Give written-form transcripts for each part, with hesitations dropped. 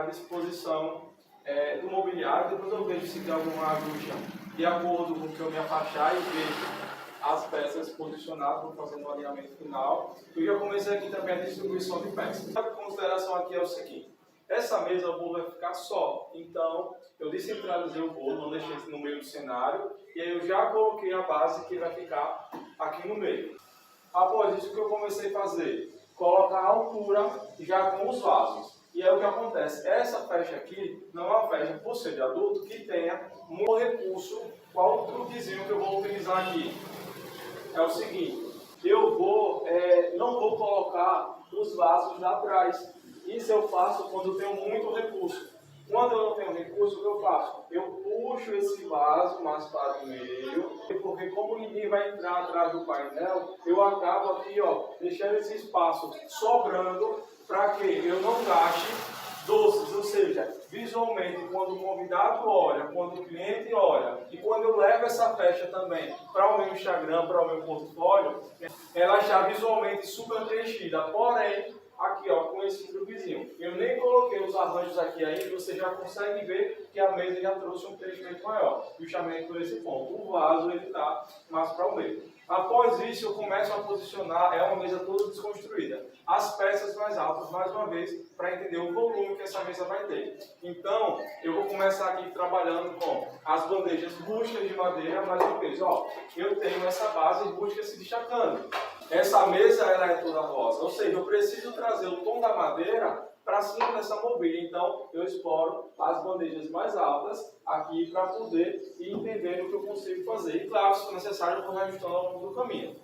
à disposição do mobiliário. Depois eu vejo se tem alguma ajuste de acordo com o que eu me afastar e vejo as peças posicionadas, vou fazendo o alinhamento final. Eu já comecei aqui também a distribuição de peças. A consideração aqui é o seguinte: essa mesa o bolo vai ficar só, então eu descentralizei o bolo, não deixei no meio do cenário, e aí eu já coloquei a base que vai ficar aqui no meio. Após isso, o que eu comecei a fazer? Colocar a altura já com os vasos. E aí o que acontece? Essa festa aqui não é uma festa, por ser de adulto, que tenha um recurso. Qual o truquezinho que eu vou utilizar aqui? É o seguinte: eu não vou colocar os vasos lá atrás. Isso eu faço quando eu tenho muito recurso. Quando eu não tenho recurso, o que eu faço? Eu puxo esse vaso mais para o meio, porque como ninguém vai entrar atrás do painel, eu acabo aqui, deixando esse espaço sobrando para que eu não gaste doces, ou seja, visualmente, quando o convidado olha, quando o cliente olha, e quando eu levo essa festa também para o meu Instagram, para o meu portfólio, ela está visualmente super preenchida. Porém, aqui com esse truquezinho, eu nem coloquei os arranjos aqui ainda, você já consegue ver que a mesa já trouxe um preenchimento maior, justamente por esse ponto. O vaso ele está mais para o meio. Após isso, eu começo a posicionar, é uma mesa toda desconstruída, as peças mais altas, mais uma vez, para entender o volume que essa mesa vai ter. Então, eu vou começar aqui trabalhando com as bandejas rústicas de madeira, mais uma vez, eu tenho essa base rústica se destacando. Essa mesa ela é toda rosa, ou seja, eu preciso trazer o tom da madeira para cima dessa mobília. Então, eu exploro as bandejas mais altas aqui para poder ir entendendo o que eu consigo fazer. E, claro, se for necessário, eu vou ajustando ao longo do caminho.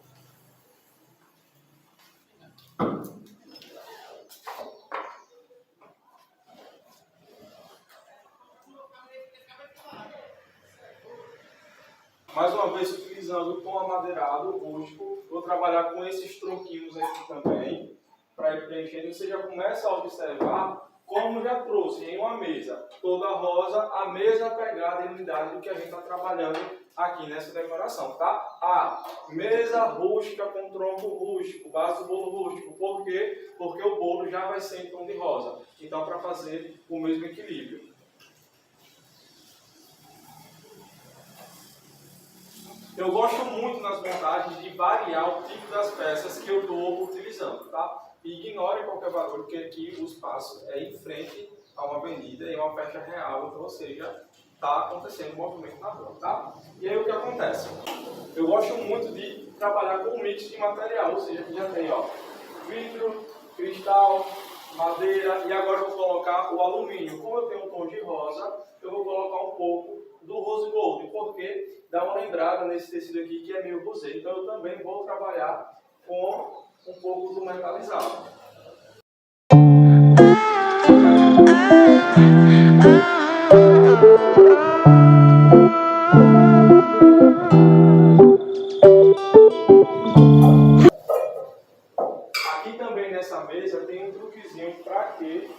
Mais uma vez, utilizando o tom amadeirado rústico, vou trabalhar com esses tronquinhos aqui também, para ir preenchendo. Você já começa a observar como já trouxe em uma mesa toda rosa a mesma pegada e unidade do que a gente está trabalhando aqui nessa decoração, tá? A mesa rústica com tronco rústico, base do bolo rústico. Por quê? Porque o bolo já vai ser em tom de rosa. Então, para fazer o mesmo equilíbrio. Eu gosto muito nas montagens de variar o tipo das peças que eu estou utilizando, tá? E ignore qualquer barulho, porque aqui o espaço é em frente a uma avenida e é uma festa real, então, ou seja, está acontecendo um movimento na rua, tá? E aí o que acontece? Eu gosto muito de trabalhar com um mix de material, ou seja, aqui já tem, vidro, cristal, madeira, e agora eu vou colocar o alumínio. Como eu tenho um tom de rosa, eu vou colocar um pouco do rose gold, porque dá uma lembrada nesse tecido aqui que é meio rosé. Então eu também vou trabalhar com um pouco do metalizado. Aqui também nessa mesa tem um truquezinho para que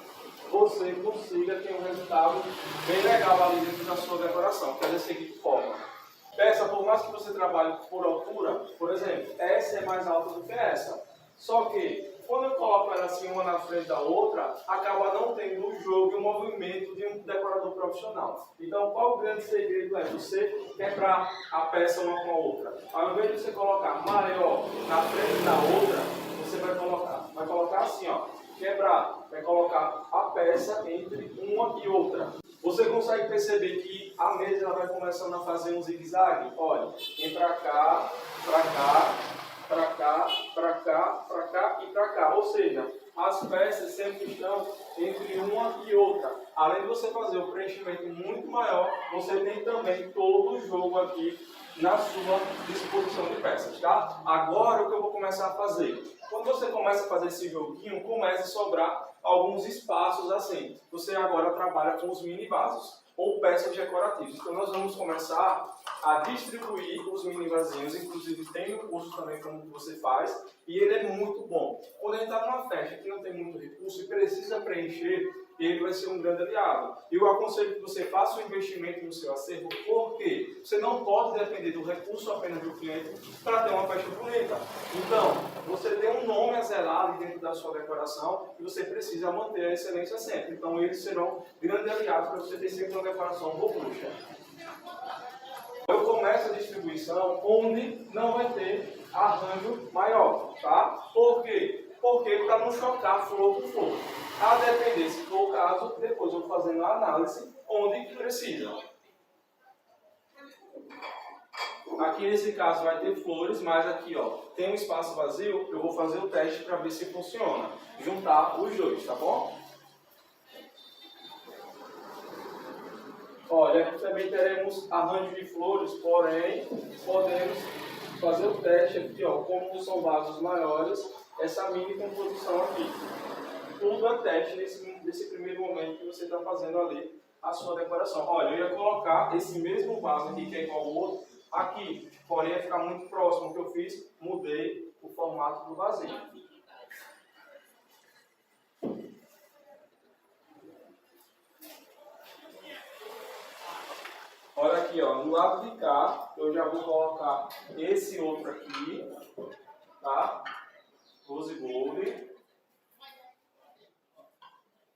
você consiga ter um resultado bem legal ali dentro da sua decoração, que é da seguinte forma. Peça, por mais que você trabalhe por altura, por exemplo, essa é mais alta do que essa. Só que, quando eu coloco ela assim uma na frente da outra, acaba não tendo o jogo e o movimento de um decorador profissional. Então, qual o grande segredo é? Você quebrar a peça uma com a outra. Ao invés de você colocar maior na frente da outra, você vai colocar assim, quebrar, vai colocar a peça entre uma e outra. Você consegue perceber que a mesa ela vai começando a fazer um zigue-zague? Olha, vem para cá, para cá, para cá, para cá, para cá e para cá. Ou seja, as peças sempre estão entre uma e outra. Além de você fazer o preenchimento muito maior, você tem também todo o jogo aqui na sua disposição de peças, tá? Agora o que eu vou começar a fazer? Quando você começa a fazer esse joguinho, começa a sobrar alguns espaços assim. Você agora trabalha com os mini vasos ou peças decorativas. Então nós vamos começar a distribuir os mini vasinhos, inclusive tem um curso também como você faz, e ele é muito bom. Quando a gente está numa festa que não tem muito recurso e precisa preencher, ele vai ser um grande aliado. E eu aconselho que você faça um investimento no seu acervo, porque você não pode depender do recurso apenas do cliente para ter uma festa bonita. Então, você tem um nome a zelar dentro da sua decoração e você precisa manter a excelência sempre. Então, eles serão grandes aliados para você ter sempre uma decoração robusta. Eu começo a distribuição onde não vai ter arranjo maior, tá? Por quê? Porque para não chocar flor com flor. A depender se for o caso, depois eu vou fazendo a análise onde precisa. Aqui nesse caso vai ter flores, mas aqui ó, tem um espaço vazio, eu vou fazer o teste para ver se funciona. Juntar os dois, tá bom? Olha, aqui também teremos arranjo de flores, porém, podemos fazer o teste aqui, ó, como são vasos maiores, essa mini composição aqui. Tudo é teste nesse primeiro momento que você está fazendo ali a sua decoração. Olha, eu ia colocar esse mesmo vaso aqui, que é igual ao outro, aqui, porém ia ficar muito próximo. O que eu fiz? Mudei o formato do vasinho. Olha aqui, ó, no lado de cá, eu já vou colocar esse outro aqui, tá? Rose Gold.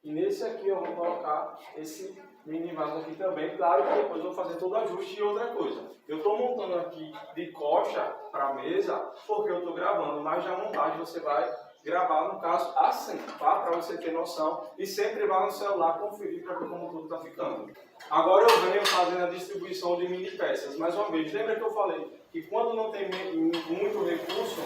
E nesse aqui eu vou colocar esse mini vaso aqui também. Claro que depois eu vou fazer todo o ajuste. E outra coisa, eu estou montando aqui de coxa para a mesa, porque eu estou gravando, mas na montagem você vai gravar, no caso, assim, tá? Para você ter noção. E sempre vá no celular conferir para ver como tudo está ficando. Agora eu venho fazendo a distribuição de mini peças. Mais uma vez, lembra que eu falei que quando não tem muito recurso,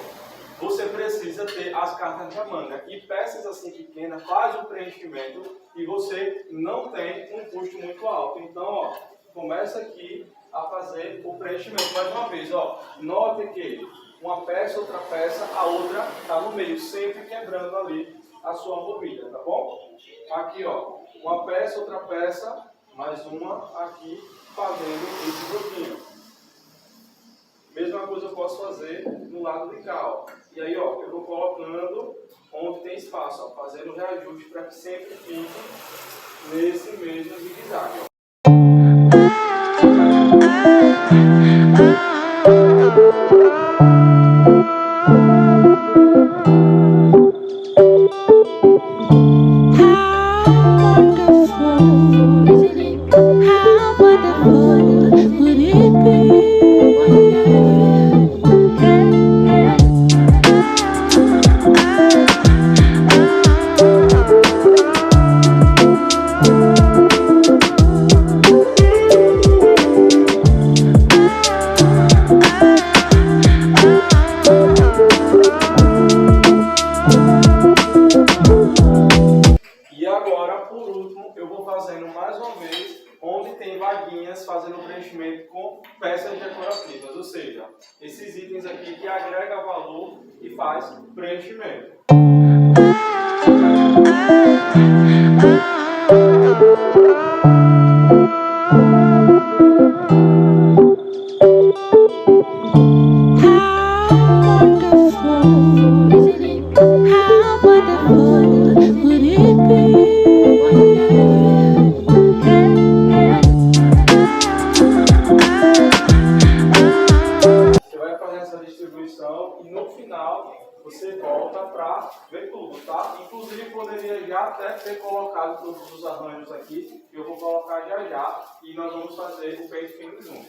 você precisa ter as cartas de manga. E peças assim pequenas faz o preenchimento e você não tem um custo muito alto. Então, ó, começa aqui a fazer o preenchimento. Mais uma vez, ó, note que uma peça, outra peça, a outra está no meio, sempre quebrando ali a sua mobília, tá bom? Aqui, ó, uma peça, outra peça, mais uma aqui fazendo esse bloquinho. Mesma coisa eu posso fazer no lado de cá, ó. E aí, ó, eu vou colocando onde tem espaço, ó, fazendo o reajuste para que sempre fique nesse mesmo zigue-zague, ó. Fazendo preenchimento com peças decorativas, ou seja, esses itens aqui que agrega valor e faz preenchimento. E no final você volta para ver tudo, tá? Inclusive poderia já até ter colocado todos os arranjos aqui, que eu vou colocar já já, e nós vamos fazer o pente fino junto.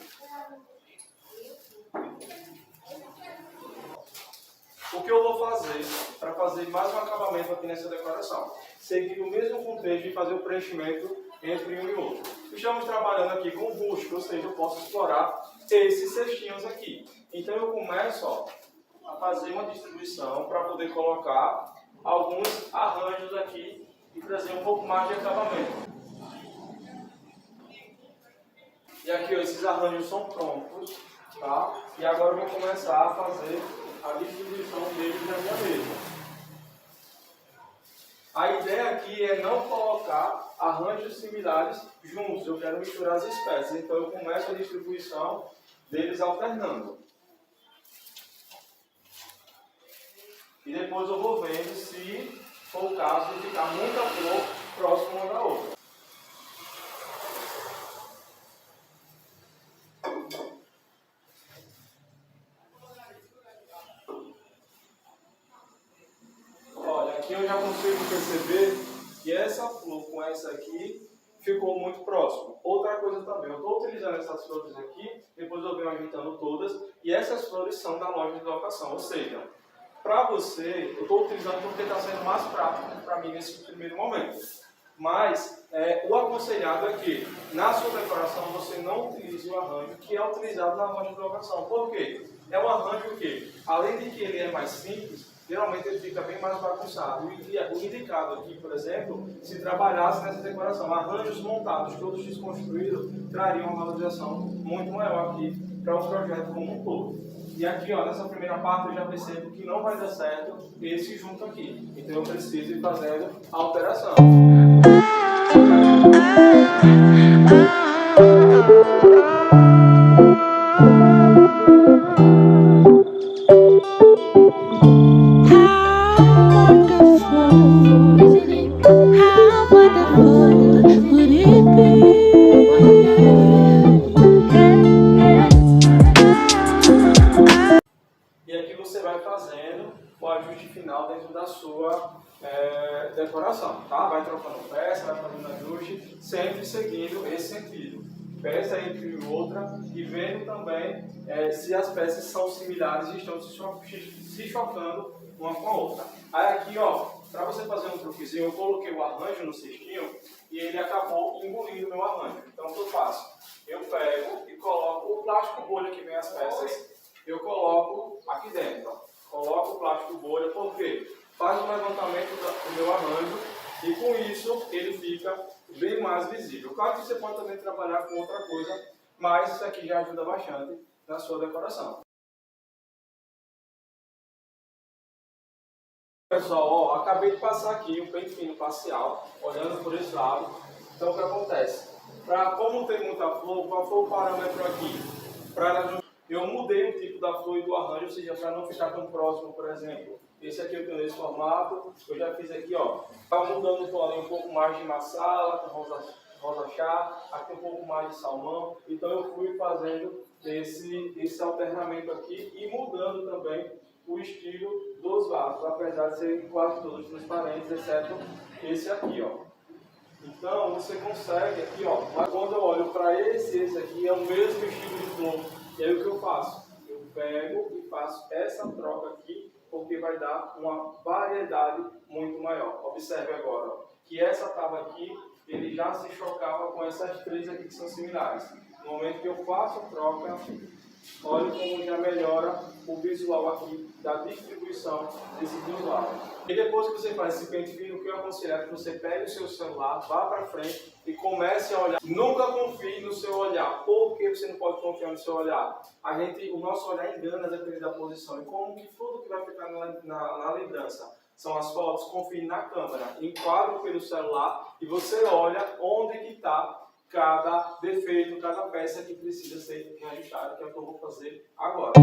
O que eu vou fazer para fazer mais um acabamento aqui nessa decoração? Seguir o mesmo contexto e fazer o preenchimento entre um e outro. Estamos trabalhando aqui com rústico, ou seja, eu posso explorar esses cestinhos aqui. Então eu começo, ó, a fazer uma distribuição para poder colocar alguns arranjos aqui e trazer um pouco mais de acabamento. E aqui, ó, esses arranjos são prontos, tá? E agora eu vou começar a fazer a distribuição deles na minha mesa. A ideia aqui é não colocar arranjos similares juntos, eu quero misturar as espécies, então eu começo a distribuição deles alternando. E depois eu vou vendo se for o caso de ficar muita flor próximo uma da outra. Olha, aqui eu já consigo perceber que essa flor com essa aqui ficou muito próximo. Outra coisa também, eu estou utilizando essas flores aqui, depois eu venho ajeitando todas, e essas flores são da loja de locação, ou seja, para você, eu estou utilizando porque está sendo mais prático para mim nesse primeiro momento. Mas o aconselhado é que na sua decoração você não utilize o arranjo que é utilizado na loja de locação. Por quê? É um arranjo que, além de que ele é mais simples, geralmente ele fica bem mais bagunçado. O indicado aqui, por exemplo, se trabalhasse nessa decoração, arranjos montados, todos desconstruídos, trariam uma valorização muito maior aqui para o projeto como um todo. E aqui, ó, nessa primeira parte, eu já percebo que não vai dar certo esse junto aqui. Então eu preciso ir fazendo a alteração. E aqui você vai fazendo o ajuste final dentro da sua decoração, tá? Vai trocando peça, vai fazendo ajuste, sempre seguindo esse sentido. Peça entre outra e vendo também se as peças são similares e estão se chocando uma com a outra. Aí aqui, ó, para você fazer um truquezinho, eu coloquei o arranjo no cestinho e ele acabou engolindo o meu arranjo. Então o que eu faço? Eu pego e coloco o plástico bolha que vem as peças, eu coloco aqui dentro, ó. Coloco o plástico bolha, porque faz um levantamento do meu arranjo e com isso ele fica bem mais visível. Claro que você pode também trabalhar com outra coisa, mas isso aqui já ajuda bastante na sua decoração. Pessoal, ó, acabei de passar aqui um pente fino parcial, olhando por esse lado. Então o que acontece? Como tem muita flor, qual foi o parâmetro aqui? Eu mudei o tipo da flor e do arranjo, ou seja, para não ficar tão próximo, por exemplo. Esse aqui eu tenho nesse formato, eu já fiz aqui, ó. Estava mudando o tom ali, um pouco mais de marsala, com rosa chá, aqui um pouco mais de salmão. Então eu fui fazendo esse alternamento aqui e mudando também o estilo dos vasos, apesar de serem quase todos transparentes, exceto esse aqui, ó. Então você consegue aqui, ó, mas quando eu olho para esse aqui é o mesmo estilo de flor. E aí o que eu faço? Eu pego e faço essa troca aqui, porque vai dar uma variedade muito maior. Observe agora, ó, que essa tábua aqui, ele já se chocava com essas três aqui que são similares. No momento que eu faço a troca, olha como já melhora o visual aqui da distribuição desses dois lados. E depois que você faz esse pente fino, o que eu aconselho é que você pegue o seu celular, vá para frente e comece a olhar. Nunca confie no seu olhar. Por que você não pode confiar no seu olhar? O nosso olhar engana dependendo da posição. E como que tudo que vai ficar na lembrança são as fotos, confie na câmera, enquadre pelo celular e você olha onde que está cada defeito, cada peça que precisa ser reajustada, que é o que eu vou fazer agora.